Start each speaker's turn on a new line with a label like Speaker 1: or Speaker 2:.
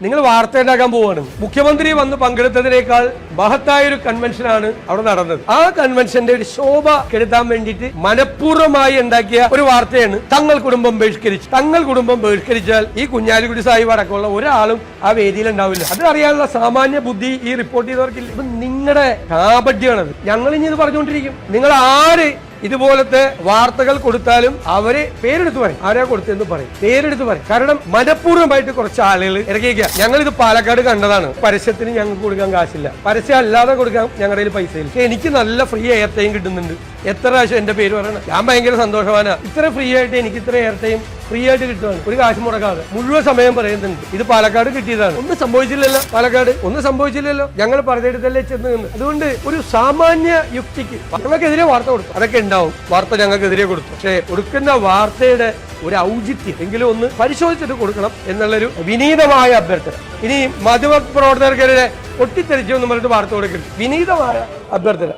Speaker 1: നിങ്ങൾ വാർത്ത ഉണ്ടാക്കാൻ പോവാണ്. മുഖ്യമന്ത്രി വന്ന് പങ്കെടുത്തതിനേക്കാൾ മഹത്തായ ഒരു കൺവെൻഷനാണ് അവിടെ നടന്നത്. ആ കൺവെൻഷന്റെ ഒരു ശോഭ കെടുത്താൻ വേണ്ടിയിട്ട് മനഃപൂർവ്വമായി ഉണ്ടാക്കിയ ഒരു വാർത്തയാണ് തങ്ങൾ കുടുംബം ബഹിഷ്കരിച്ചു. തങ്ങൾ കുടുംബം ബഹിഷ്കരിച്ചാൽ ഈ കുഞ്ഞാലിക്കുട്ടി സാഹിബ് അടക്കമുള്ള ഒരാളും ആ വേദിയിൽ ഉണ്ടാവില്ല. അത് അറിയാനുള്ള സാമാന്യ ബുദ്ധി ഈ റിപ്പോർട്ട് ചെയ്തവർക്കില്ല. ഇപ്പൊ നിങ്ങളുടെ കാപട്യമാണത്. ഞങ്ങൾ ഇനി ഇത് പറഞ്ഞുകൊണ്ടിരിക്കും. നിങ്ങൾ ആര് ഇതുപോലത്തെ വാർത്തകൾ കൊടുത്താലും അവരെ പേരെടുത്ത് പറയും. ആരാ കൊടുത്തെന്ന് പറയും, പേരെടുത്ത് പറയും. കാരണം മനഃപൂർവ്വമായിട്ട് കുറച്ച് ആളുകൾ ഇറക്കിയിരിക്കുക. ഞങ്ങൾ ഇത് പാലക്കാട് കണ്ടതാണ്. പരസ്യത്തിന് ഞങ്ങൾക്ക് കൊടുക്കാൻ കാശില്ല, പരസ്യം അല്ലാതെ കൊടുക്കാൻ ഞങ്ങളുടെ കയ്യിൽ പൈസ ഇല്ല. എനിക്ക് നല്ല ഫ്രീ എയർ ടൈം കിട്ടുന്നുണ്ട്. എത്ര പ്രാവശ്യം എന്റെ പേര് പറയണം. ഞാൻ ഭയങ്കര സന്തോഷവാനാ. ഇത്ര ഫ്രീ ആയിട്ട് എനിക്ക് ഇത്ര എയർ ടൈം ഫ്രീ ആയിട്ട് കിട്ടുവാണ്, ഒരു കാശ് മുടക്കാതെ. മുഴുവൻ സമയം പറയുന്നുണ്ട്. ഇത് പാലക്കാട് കിട്ടിയതാണ്. ഒന്നും സംഭവിച്ചില്ലല്ലോ. പാലക്കാട് ഒന്നും സംഭവിച്ചില്ലല്ലോ. ഞങ്ങൾ പറഞ്ഞെടുത്തല്ലേ ചെന്ന് നിന്ന്. അതുകൊണ്ട് ഒരു സാമാന്യ യുക്തിക്ക് ഞങ്ങൾക്കെതിരെ വാർത്ത കൊടുത്തു. അതൊക്കെ ഉണ്ടാവും. വാർത്ത ഞങ്ങൾക്കെതിരെ കൊടുത്തു. പക്ഷേ കൊടുക്കുന്ന വാർത്തയുടെ ഒരു ഔചിത്യം എങ്കിലും ഒന്ന് പരിശോധിച്ചിട്ട് കൊടുക്കണം എന്നുള്ളൊരു വിനീതമായ അഭ്യർത്ഥന. ഇനി മാധ്യമ പ്രവർത്തകർക്കെതിരെ പൊട്ടിത്തെറിച്ചു എന്ന് പറഞ്ഞിട്ട് വാർത്ത കൊടുക്കുന്നു. വിനീതമായ അഭ്യർത്ഥന.